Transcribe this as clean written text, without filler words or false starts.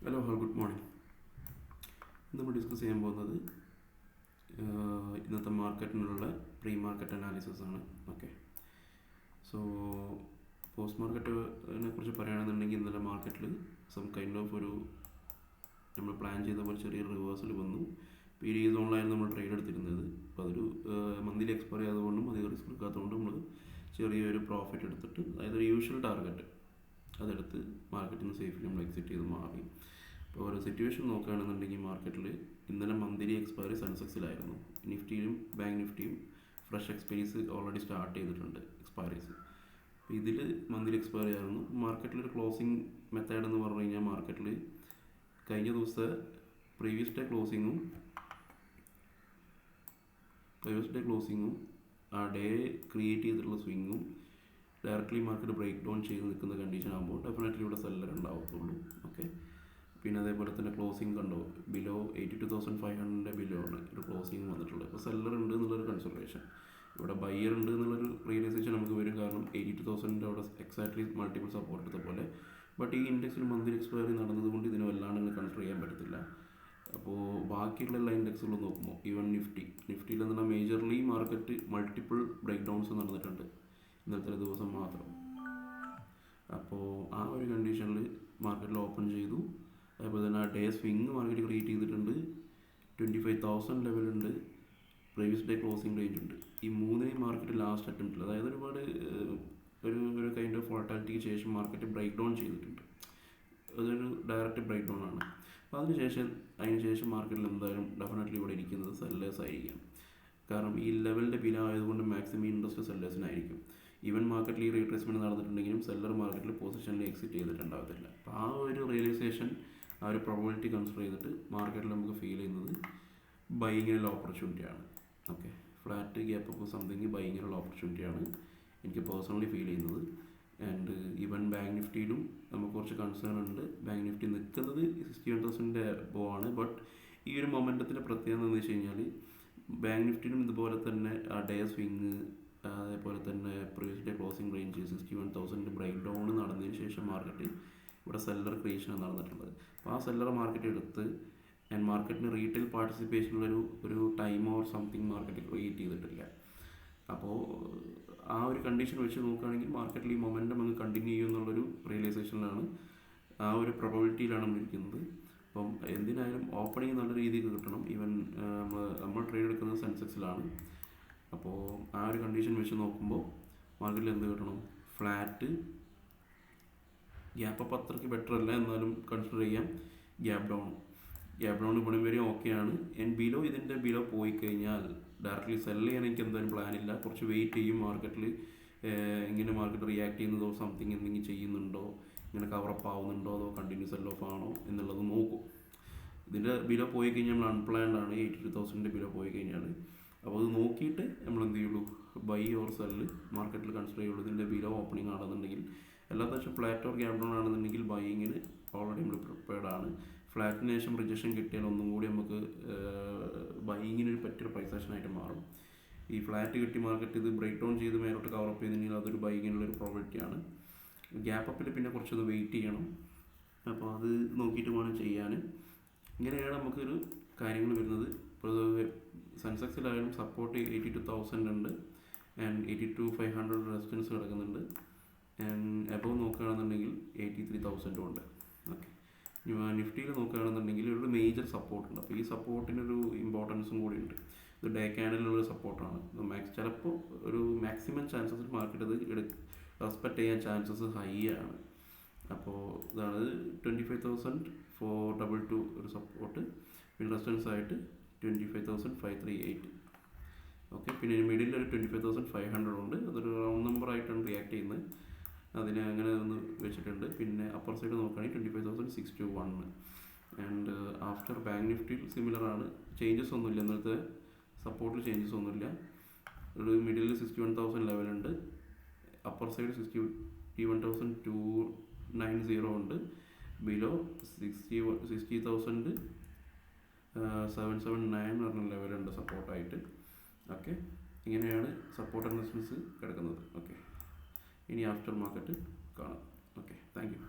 Hello good morning. നമ്മൾ discuss ചെയ്യാൻ പോകുന്നത് ഇന്നത്തെ മാർക്കറ്റിനുള്ള പ്രീ മാർക്കറ്റ് അനാലിസിസ് ആണ്. ഓക്കെ, സോ പോസ്റ്റ് മാർക്കറ്റിനെ കുറിച്ച് പറയുകയാണെന്നുണ്ടെങ്കിൽ ഇന്നലെ മാർക്കറ്റിൽ സം കൈൻഡ് ഓഫ് ഒരു നമ്മൾ പ്ലാൻ ചെയ്ത പോലെ ചെറിയൊരു റിവേഴ്സൽ വന്നു. ഈ സോണിലായിരുന്നു നമ്മൾ ട്രേഡ് എടുത്തിരുന്നത്. അപ്പോൾ അതൊരു മന്ത്ലി എക്സ്പയർ ചെയ്തുകൊണ്ടും അധികം റിസ്ക് എടുക്കാത്തതുകൊണ്ടും നമ്മൾ ചെറിയൊരു പ്രോഫിറ്റ് എടുത്തിട്ട്, അതായത് ഒരു യൂഷ്വൽ ടാർഗറ്റ് അതെടുത്ത് മാർക്കറ്റിൽ നിന്ന് സേഫ്ലി നമ്മൾ എക്സിറ്റ് ചെയ്ത് മാറി. ഇപ്പോൾ ഒരു സിറ്റുവേഷൻ നോക്കുകയാണെന്നുണ്ടെങ്കിൽ മാർക്കറ്റിൽ ഇന്നലെ മന്ത്ലി എക്സ്പയറി സെൻസെക്സിലായിരുന്നു. നിഫ്റ്റിയിലും ബാങ്ക് നിഫ്റ്റിയും ഫ്രഷ് എക്സ്പയറീസ് ഓൾറെഡി സ്റ്റാർട്ട് ചെയ്തിട്ടുണ്ട് എക്സ്പയറീസ്. അപ്പോൾ ഇതിൽ മന്ത്ലി എക്സ്പയറി ആയിരുന്നു. മാർക്കറ്റിലൊരു ക്ലോസിംഗ് മെത്തേഡ് എന്ന് പറഞ്ഞു കഴിഞ്ഞാൽ മാർക്കറ്റിൽ കഴിഞ്ഞ ദിവസത്തെ പ്രീവിയസ് ഡേ ക്ലോസിങ്ങും ആ ഡേ ക്രിയേറ്റ് ചെയ്തിട്ടുള്ള സ്വിങ്ങും ഡയറക്റ്റ്ലി മാർക്കറ്റ് ബ്രേക്ക് ഡൗൺ ചെയ്ത് നിൽക്കുന്ന കണ്ടീഷൻ ആകുമ്പോൾ ഡെഫിനറ്റ്ലി ഇവിടെ സെല്ലർ ഉണ്ടാവത്തുള്ളൂ. ഓക്കെ, പിന്നെ അതേപോലെ തന്നെ ക്ലോസിംഗ് കണ്ടോ, ബിലോ 82,500 ബിലോ ആണ് ഒരു ക്ലോസിംഗ് വന്നിട്ടുള്ളത്. അപ്പോൾ സെല്ലർ ഉണ്ട് എന്നുള്ളൊരു കൺസിഡറേഷൻ, ഇവിടെ ബയ്യർ ഉണ്ട് എന്നുള്ളൊരു റിയലൈസേഷൻ നമുക്ക് വരും. കാരണം 82,000 അവിടെ എക്സാക്ട്ലി മൾട്ടിപ്പിൾ സപ്പോർട്ട് എടുത്ത പോലെ. ബട്ട് ഈ ഇൻഡെക്സിൽ മന്ത്ലി എക്സ്പയറി നടന്നതുകൊണ്ട് ഇതിനെ വല്ലാണ്ട് കൺസിഡർ ചെയ്യാൻ പറ്റത്തില്ല. അപ്പോൾ ബാക്കിയുള്ള എല്ലാ ഇൻഡെക്സുകളും നോക്കുമ്പോൾ ഈവൻ നിഫ്റ്റിയിൽ എന്ന് പറഞ്ഞാൽ majorly market multiple breakdowns നടന്നിട്ടുണ്ട് ഇന്നത്തെ ദിവസം മാത്രം. അപ്പോൾ ആ ഒരു കണ്ടീഷനിൽ മാർക്കറ്റിൽ ഓപ്പൺ ചെയ്തു. അതേപോലെ തന്നെ ആ ഡേ സ്വിങ് മാർക്കറ്റ് ക്രിയേറ്റ് ചെയ്തിട്ടുണ്ട്. 25,000 ലെവലുണ്ട്, പ്രീവിയസ് ഡേ ക്ലോസിംഗ് റേഞ്ച് ഉണ്ട്. ഈ മൂന്നിനെയും മാർക്കറ്റ് ലാസ്റ്റ് അറ്റംപ്റ്റിൽ, അതായത് ഒരുപാട് ഒരു കൈൻഡ് ഓഫ് വോളറ്റാലിറ്റിക്ക് ശേഷം മാർക്കറ്റ് ബ്രേക്ക് ഡൗൺ ചെയ്തിട്ടുണ്ട്. അതൊരു ഡയറക്റ്റ് ബ്രേക്ക് ഡൗൺ ആണ്. അപ്പോൾ അതിനുശേഷം മാർക്കറ്റിൽ എന്തായാലും ഡെഫിനറ്റ്ലി ഇവിടെ ഇരിക്കുന്നത് സെല്ലേഴ്സ് ആയിരിക്കും. കാരണം ഈ ലെവലിൻ്റെ ബിലോ ആയതുകൊണ്ട് മാക്സിമം ഇൻട്രസ്റ്റ് സെല്ലേഴ്സിനായിരിക്കും. ഈവൻ മാർക്കറ്റിൽ ഈ റീട്രേസ്മെൻറ്റ് നടന്നിട്ടുണ്ടെങ്കിലും സെല്ലർ മാർക്കറ്റിൽ പൊസിഷനിൽ എക്സിറ്റ് ചെയ്തിട്ടുണ്ടാകത്തില്ല. അപ്പോൾ ആ ഒരു റിയലൈസേഷൻ, ആ ഒരു പ്രോബബിലിറ്റി കൺസിഡർ ചെയ്തിട്ട് മാർക്കറ്റിൽ നമുക്ക് ഫീൽ ചെയ്യുന്നത് ബൈയിങ്ങിനുള്ള ഓപ്പർച്യൂണിറ്റിയാണ്. Okay, flat gap up something ബൈയിങ്ങിനുള്ള ഓപ്പർച്യൂണിറ്റിയാണ് എനിക്ക് പേഴ്സണലി ഫീൽ ചെയ്യുന്നത്. ആൻഡ് ഈവൻ ബാങ്ക് നിഫ്റ്റിയിലും നമുക്ക് കുറച്ച് കൺസേൺ ഉണ്ട്. ബാങ്ക് നിഫ്റ്റി നിൽക്കുന്നത് 61,000 ആണ്. ബട്ട് ഈ ഒരു മൊമെൻറ്റത്തിൻ്റെ പ്രത്യേകത എന്താണെന്ന് വെച്ച് കഴിഞ്ഞാൽ ബാങ്ക് നിഫ്റ്റിയിലും ഇതുപോലെ തന്നെ ആ ഡേ സ്വിങ്, അതേപോലെ തന്നെ previous day closing range 61,000 break down നടന്നതിന് ശേഷം മാർക്കറ്റ് ഇവിടെ സെല്ലർ ക്രിയേഷനാണ് നടന്നിട്ടുള്ളത്. അപ്പോൾ ആ സെല്ലർ മാർക്കറ്റ് എടുത്ത് ആൻഡ് മാർക്കറ്റിന് റീറ്റെയിൽ പാർട്ടിസിപ്പേഷനുള്ളൊരു time or something market create ചെയ്തിട്ടില്ല. അപ്പോൾ ആ ഒരു കണ്ടീഷൻ വെച്ച് നോക്കുകയാണെങ്കിൽ മാർക്കറ്റിൽ ഈ മൊമെൻറ്റം അങ്ങ് കണ്ടിന്യൂ ചെയ്യുമെന്നുള്ളൊരു റിയലൈസേഷനിലാണ്, ആ ഒരു പ്രോബബിലിറ്റിയിലാണ് നമ്മൾ ഇരിക്കുന്നത്. അപ്പം എന്തിനായാലും ഓപ്പണിങ് നല്ല രീതിക്ക് കിട്ടണം. ഈവൻ നമ്മൾ ട്രേഡ് എടുക്കുന്നത് സെൻസെക്സിലാണ്. അപ്പോൾ ആ ഒരു കണ്ടീഷൻ വെച്ച് നോക്കുമ്പോൾ മാർക്കറ്റിൽ എന്ത് കിട്ടണം? ഫ്ലാറ്റ് ഗ്യാപ്പ് അപ്പ് അത്രയ്ക്ക് ബെറ്റർ അല്ല, എന്നാലും കൺസിഡർ ചെയ്യാം. ഗ്യാപ്പ് ഡൗൺ ഇവിടെ വരെ ഓക്കെയാണ്. ബിലോ ഇതിൻ്റെ ബിലോ പോയി കഴിഞ്ഞാൽ ഡയറക്റ്റ്ലി സെല് ചെയ്യാൻ എനിക്ക് എന്തായാലും പ്ലാനില്ല. കുറച്ച് വെയിറ്റ് ചെയ്യും. മാർക്കറ്റിൽ ഇങ്ങനെ മാർക്കറ്റ് റിയാക്ട് ചെയ്യുന്നതോ സംതിങ് എന്തെങ്കിലും ചെയ്യുന്നുണ്ടോ, ഇങ്ങനെ കവറപ്പ് ആവുന്നുണ്ടോ, അതോ കണ്ടിന്യൂസ് സെൽ ഓഫ് ആണോ എന്നുള്ളത് നോക്കും. ഇതിൻ്റെ ബിലോ പോയി കഴിഞ്ഞാൽ നമ്മൾ അൺപ്ലാൻഡ് ആണ്. 82,000 ബിലോ പോയി കഴിഞ്ഞാൽ അപ്പോൾ അത് നോക്കിയിട്ട് നമ്മൾ എന്ത് ചെയ്യുള്ളൂ, ബൈ ഓർ സെല്ല് മാർക്കറ്റിൽ കൺസിഡർ ചെയ്യുള്ളൂ. ഇതിൻ്റെ ബിലോ ഓപ്പണിംഗ് ആണെന്നുണ്ടെങ്കിൽ, എല്ലാത്തവശം ഫ്ലാറ്റ് ഓർ ഗ്യാപ്പ് ഡൗൺ ആണെന്നുണ്ടെങ്കിൽ ബൈയിങ്ങിന് ഓൾറെഡി നമ്മൾ പ്രിപ്പയർഡ് ആണ്. ഫ്ലാറ്റിന് ശേഷം റിജക്ഷൻ കിട്ടിയാൽ ഒന്നും കൂടി നമുക്ക് ബൈയിങ്ങിനൊരു പറ്റിയൊരു പ്രൈസ് ആക്ഷനായിട്ട് മാറും. ഈ ഫ്ലാറ്റ് കിട്ടി മാർക്കറ്റ് ഇത് ബ്രേക്ക് ഡൗൺ ചെയ്ത് മേലോട്ട് കവറപ്പ് ചെയ്തിട്ടുണ്ടെങ്കിൽ അതൊരു ബൈയിങ്ങിനുള്ളൊരു പ്രോബബിലിറ്റിയാണ്. ഗ്യാപ്പ് അപ്പിൽ പിന്നെ കുറച്ചൊന്ന് വെയിറ്റ് ചെയ്യണം. അപ്പോൾ അത് നോക്കിയിട്ട് വേണം ചെയ്യാൻ. ഇങ്ങനെയാണ് നമുക്കൊരു കാര്യങ്ങൾ വരുന്നത്. ഇപ്പോൾ സെൻസെക്സിലായാലും സപ്പോർട്ട് 82,000 ഉണ്ട് ആൻഡ് 82,500 റെസിസ്റ്റൻസ് കിടക്കുന്നുണ്ട്. ആൻഡ് എബവ് നോക്കുകയാണെന്നുണ്ടെങ്കിൽ 83,000 ഉണ്ട്. ഓക്കെ, നിഫ്റ്റിയിൽ നോക്കുകയാണെന്നുണ്ടെങ്കിൽ ഒരു മേജർ സപ്പോർട്ടുണ്ട്. അപ്പോൾ ഈ സപ്പോർട്ടിനൊരു ഇമ്പോർട്ടൻസും കൂടി ഉണ്ട്. ഇത് ഡേ ക്യാൻഡലിലുള്ള സപ്പോർട്ടാണ്. ചിലപ്പോൾ ഒരു മാക്സിമം ചാൻസസ് മാർക്കറ്റ് അത് റെസ്പെക്റ്റ് ചെയ്യാൻ ചാൻസസ് ഹൈ ആണ്. അപ്പോൾ ഇതാണ് 25,422 ഒരു സപ്പോർട്ട്, പിന്നെ റെസിസ്റ്റൻസ് ആയിട്ട് 25,538. ഓക്കെ, പിന്നെ മിഡിൽ ഒരു 25,500 ഉണ്ട്. അതൊരു റൗണ്ട് നമ്പർ ആയിട്ടാണ് റിയാക്ട് ചെയ്യുന്നത്. അതിനെ അങ്ങനെ ഒന്ന് വെച്ചിട്ടുണ്ട്. പിന്നെ അപ്പർ സൈഡ് നോക്കുകയാണെങ്കിൽ 25,621. ആൻഡ് ആഫ്റ്റർ ബാങ്ക് നിഫ്റ്റിയിൽ സിമിലർ ആണ്. ചേഞ്ചസ് ഒന്നുമില്ല, ഇന്നത്തെ സപ്പോർട്ടിൽ ചേഞ്ചസ് ഒന്നുമില്ല. ഒരു മിഡിൽ 61,000 ലെവലുണ്ട്. അപ്പർ സൈഡ് 61,290 ഉണ്ട്. ബിലോ 60,779 പറഞ്ഞ ലെവലുണ്ട് സപ്പോർട്ടായിട്ട്. ഓക്കെ, ഇങ്ങനെയാണ് സപ്പോർട്ട് ആൻഡ് റെസിസ്റ്റൻസ് കിടക്കുന്നത്. ഓക്കെ, ഇനി ആഫ്റ്റർ മാർക്കറ്റ് കാണാം. Okay, thank you.